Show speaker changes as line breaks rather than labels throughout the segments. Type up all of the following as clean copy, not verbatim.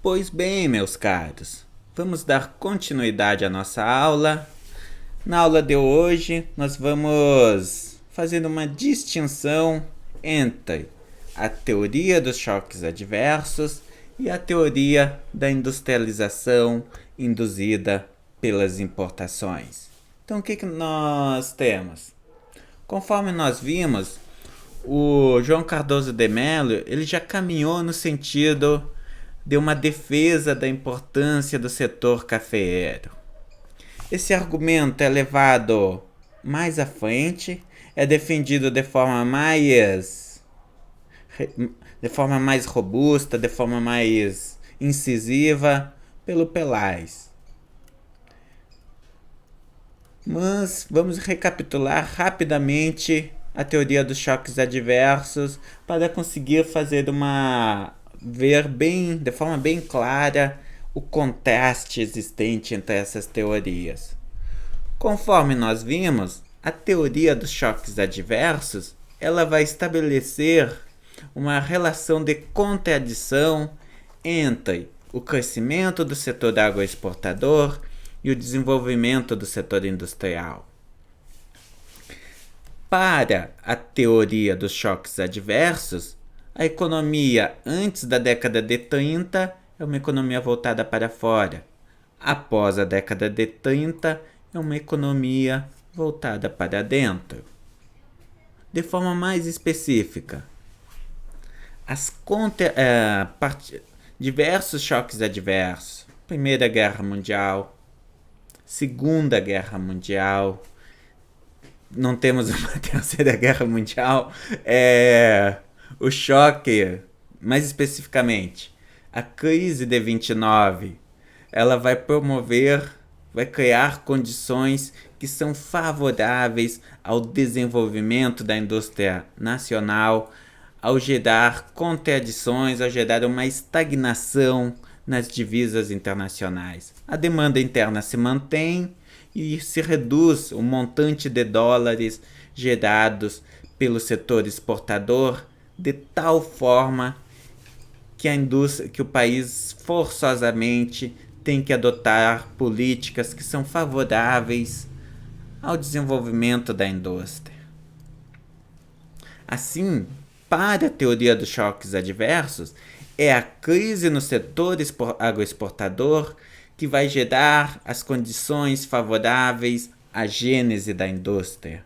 Pois bem, meus caros, vamos dar continuidade à nossa aula. Na aula de hoje, nós vamos fazer uma distinção entre a teoria dos choques adversos e a teoria da industrialização induzida pelas importações. Então, o que nós temos? Conforme nós vimos, o João Cardoso de Mello ele já caminhou no sentido de uma defesa da importância do setor cafeeiro. Esse argumento é levado mais à frente, é defendido de forma mais robusta, de forma mais incisiva pelo Pelais. Mas vamos recapitular rapidamente a teoria dos choques adversos para conseguir ver de forma bem clara o contraste existente entre essas teorias. Conforme nós vimos, a teoria dos choques adversos ela vai estabelecer uma relação de contradição entre o crescimento do setor agroexportador e o desenvolvimento do setor industrial. Para a teoria dos choques adversos, a economia antes da década de 30 é uma economia voltada para fora. Após a década de 30, é uma economia voltada para dentro. De forma mais específica, diversos choques adversos. Primeira Guerra Mundial, Segunda Guerra Mundial, não temos uma Terceira Guerra Mundial, o choque, mais especificamente, a crise de 29, ela vai criar condições que são favoráveis ao desenvolvimento da indústria nacional, ao gerar contradições, ao gerar uma estagnação nas divisas internacionais. A demanda interna se mantém e se reduz o montante de dólares gerados pelo setor exportador de tal forma que o país forçosamente tem que adotar políticas que são favoráveis ao desenvolvimento da indústria. Assim, para a teoria dos choques adversos, é a crise no setor agroexportador que vai gerar as condições favoráveis à gênese da indústria.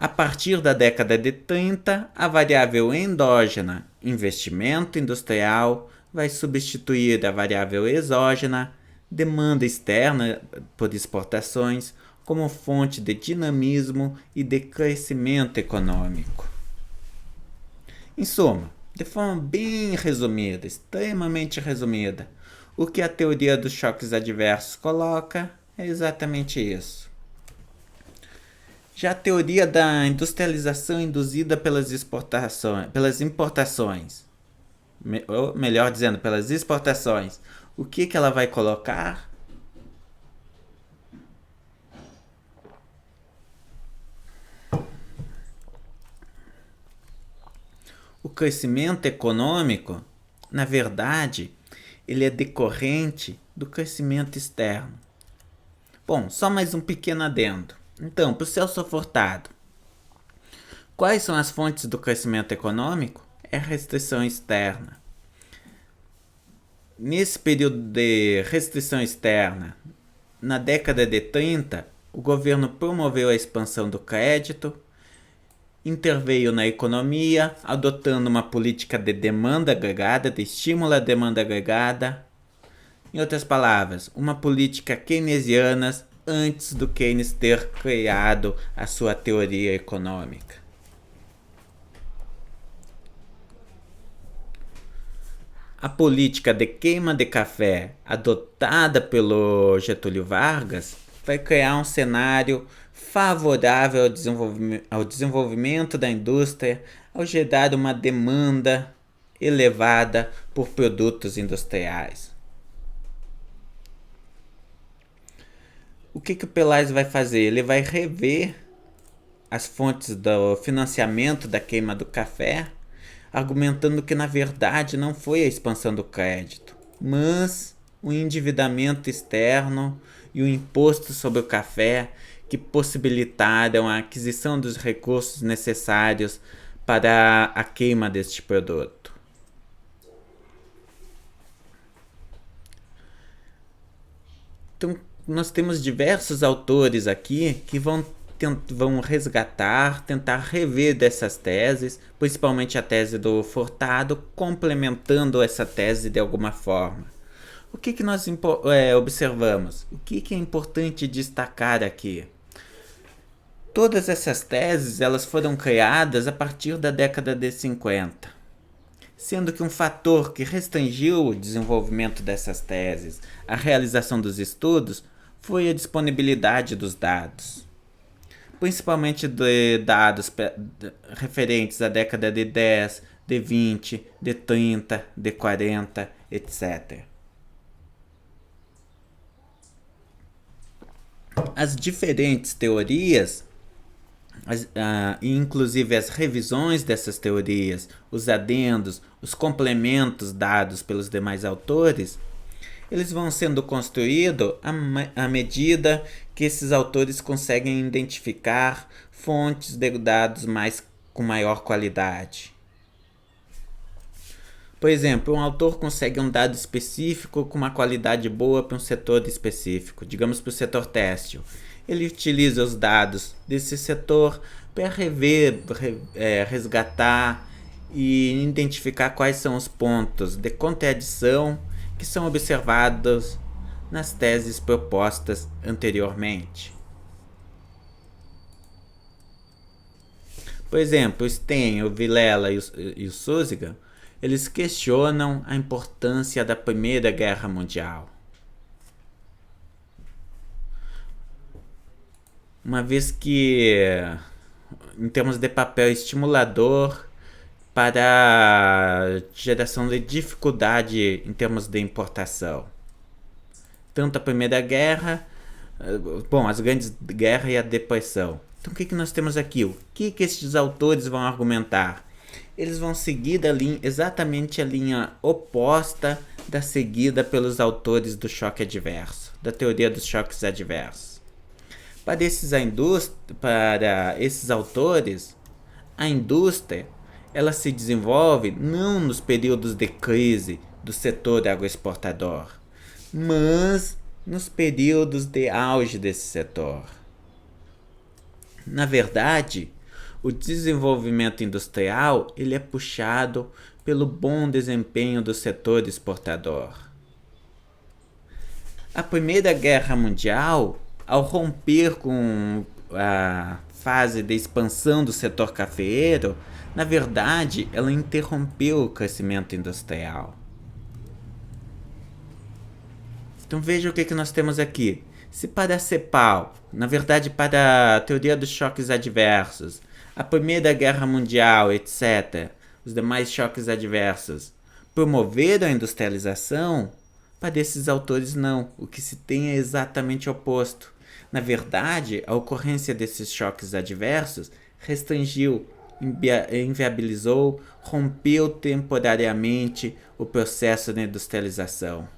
A partir da década de 30, a variável endógena, investimento industrial, vai substituir a variável exógena, demanda externa por exportações, como fonte de dinamismo e de crescimento econômico. Em suma, de forma bem resumida, extremamente resumida, o que a teoria dos choques adversos coloca é exatamente isso. Já a teoria da industrialização induzida pelas importações, ou melhor dizendo, pelas exportações, o que ela vai colocar? O crescimento econômico, na verdade, ele é decorrente do crescimento externo. Bom, só mais um pequeno adendo. Então, para o Celso Furtado, quais são as fontes do crescimento econômico? É a restrição externa. Nesse período de restrição externa, na década de 30, o governo promoveu a expansão do crédito, interveio na economia, adotando uma política de demanda agregada, de estímulo à demanda agregada. Em outras palavras, uma política keynesiana antes do Keynes ter criado a sua teoria econômica. A política de queima de café adotada pelo Getúlio Vargas vai criar um cenário favorável ao desenvolvimento da indústria, ao gerar uma demanda elevada por produtos industriais. O que o Pelais vai fazer? Ele vai rever as fontes do financiamento da queima do café, argumentando que na verdade não foi a expansão do crédito, mas o endividamento externo e o imposto sobre o café que possibilitaram a aquisição dos recursos necessários para a queima deste produto. Então, nós temos diversos autores aqui que vão resgatar, tentar rever dessas teses, principalmente a tese do Furtado, complementando essa tese de alguma forma. O que nós observamos? O que é importante destacar aqui? Todas essas teses elas foram criadas a partir da década de 50, sendo que um fator que restringiu o desenvolvimento dessas teses, a realização dos estudos, foi a disponibilidade dos dados, principalmente de dados referentes à década de 10, de 20, de 30, de 40, etc. As diferentes teorias, inclusive as revisões dessas teorias, os adendos, os complementos dados pelos demais autores, eles vão sendo construídos à medida que esses autores conseguem identificar fontes de dados com maior qualidade. Por exemplo, um autor consegue um dado específico com uma qualidade boa para um setor específico, digamos para o setor têxtil. Ele utiliza os dados desse setor para resgatar e identificar quais são os pontos de contradição que são observados nas teses propostas anteriormente. Por exemplo, o Stein, o Vilela e o Suziga, eles questionam a importância da Primeira Guerra Mundial, uma vez que, em termos de papel estimulador para a geração de dificuldade em termos de importação. Tanto a Primeira Guerra, as grandes guerras e a depressão. Então o que nós temos aqui? O que esses autores vão argumentar? Eles vão seguir exatamente a linha oposta da seguida pelos autores do choque adverso, da teoria dos choques adversos. Para esses autores, a indústria ela se desenvolve não nos períodos de crise do setor agroexportador, mas nos períodos de auge desse setor. Na verdade, o desenvolvimento industrial ele é puxado pelo bom desempenho do setor exportador. A Primeira Guerra Mundial, ao romper com a fase de expansão do setor cafeeiro, na verdade, ela interrompeu o crescimento industrial. Então veja o que nós temos aqui. Se para a CEPAL, na verdade para a teoria dos choques adversos, a Primeira Guerra Mundial, etc., os demais choques adversos, promoveram a industrialização, para esses autores não. O que se tem é exatamente o oposto. Na verdade, a ocorrência desses choques adversos restringiu, inviabilizou, rompeu temporariamente o processo de industrialização.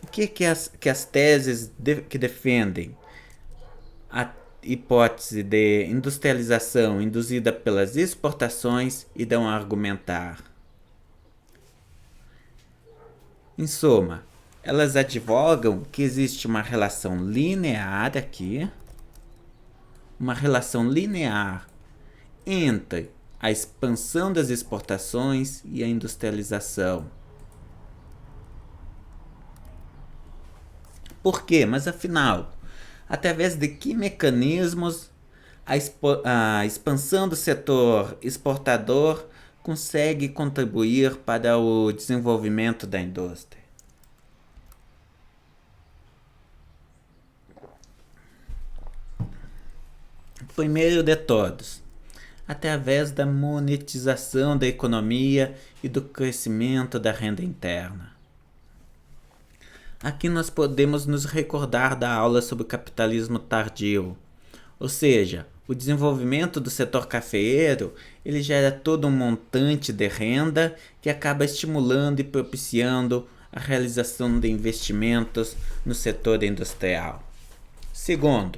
O que as teses que defendem a hipótese de industrialização induzida pelas exportações irão argumentar? Em suma, elas advogam que existe uma relação linear aqui, uma relação linear entre a expansão das exportações e a industrialização. Por quê? Mas afinal, através de que mecanismos a expansão do setor exportador consegue contribuir para o desenvolvimento da indústria? Primeiro de todos, através da monetização da economia e do crescimento da renda interna. Aqui nós podemos nos recordar da aula sobre o capitalismo tardio, ou seja, O desenvolvimento do setor cafeeiro, ele gera todo um montante de renda que acaba estimulando e propiciando a realização de investimentos no setor industrial. Segundo,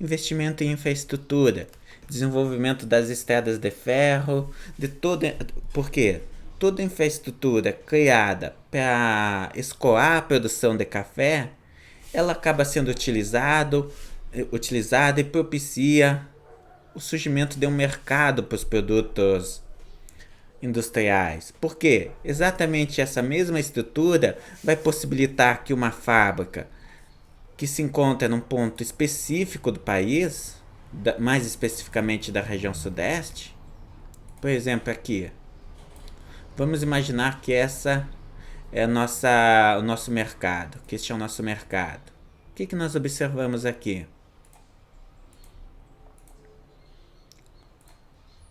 investimento em infraestrutura, desenvolvimento das estradas de ferro, porque toda infraestrutura criada para escoar a produção de café, ela acaba sendo utilizada e propicia o surgimento de um mercado para os produtos industriais. Por quê? Exatamente essa mesma estrutura vai possibilitar que uma fábrica que se encontra num ponto específico do país, mais especificamente da região sudeste, por exemplo aqui, vamos imaginar que essa é o nosso mercado, que este é o nosso mercado. O que nós observamos aqui?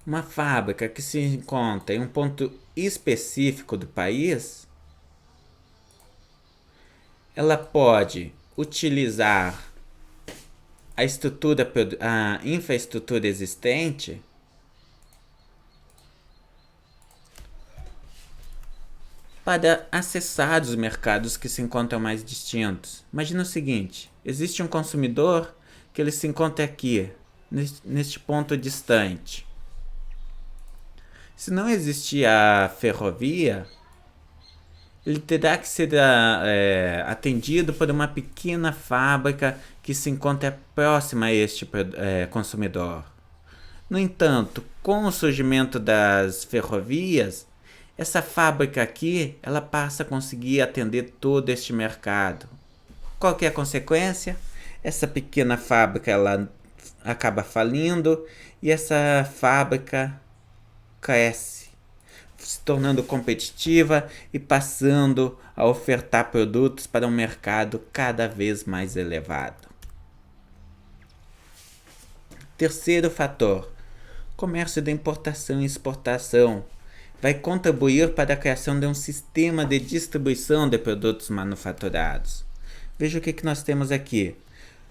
Uma fábrica que se encontra em um ponto específico do país, ela pode utilizar a infraestrutura existente para acessar os mercados que se encontram mais distintos. Imagina o seguinte, existe um consumidor que ele se encontra aqui, neste ponto distante. Se não existir a ferrovia, ele terá que ser atendido por uma pequena fábrica que se encontra próxima a este consumidor. No entanto, com o surgimento das ferrovias, essa fábrica aqui ela passa a conseguir atender todo este mercado. Qual que é a consequência? Essa pequena fábrica ela acaba falindo e essa fábrica cresce, se tornando competitiva e passando a ofertar produtos para um mercado cada vez mais elevado. Terceiro fator, comércio de importação e exportação, vai contribuir para a criação de um sistema de distribuição de produtos manufaturados. Veja o que nós temos aqui.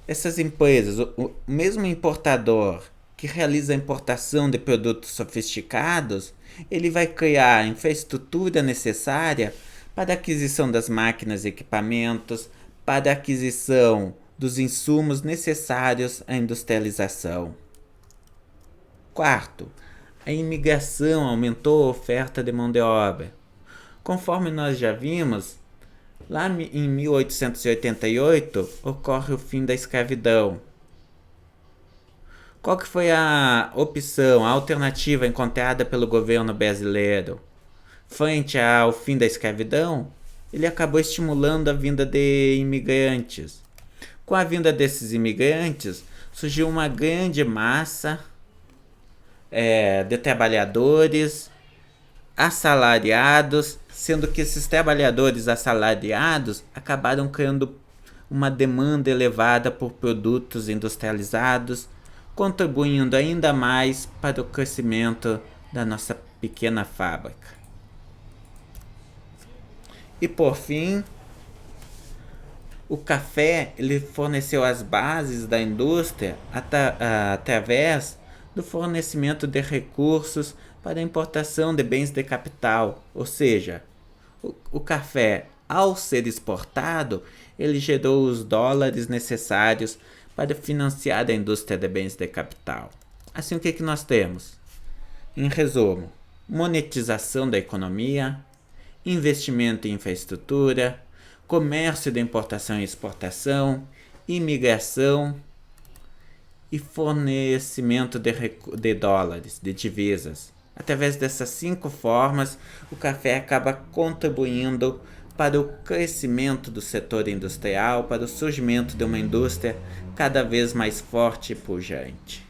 Essas empresas, o mesmo importador que realiza a importação de produtos sofisticados, ele vai criar a infraestrutura necessária para a aquisição das máquinas e equipamentos, para a aquisição dos insumos necessários à industrialização. Quarto, a imigração aumentou a oferta de mão de obra. Conforme nós já vimos, lá em 1888 ocorre o fim da escravidão. Qual que foi a opção, a alternativa encontrada pelo governo brasileiro? Frente ao fim da escravidão, ele acabou estimulando a vinda de imigrantes. Com a vinda desses imigrantes, surgiu uma grande massa de trabalhadores assalariados, sendo que esses trabalhadores assalariados acabaram criando uma demanda elevada por produtos industrializados, contribuindo ainda mais para o crescimento da nossa pequena fábrica. E por fim, o café ele forneceu as bases da indústria através do fornecimento de recursos para a importação de bens de capital, ou seja, o café, ao ser exportado, ele gerou os dólares necessários para financiar a indústria de bens de capital. Assim, o que nós temos? Em resumo, monetização da economia, investimento em infraestrutura, comércio de importação e exportação, imigração e fornecimento de dólares, de divisas. Através dessas 5 formas, o café acaba contribuindo para o crescimento do setor industrial, para o surgimento de uma indústria cada vez mais forte e pujante.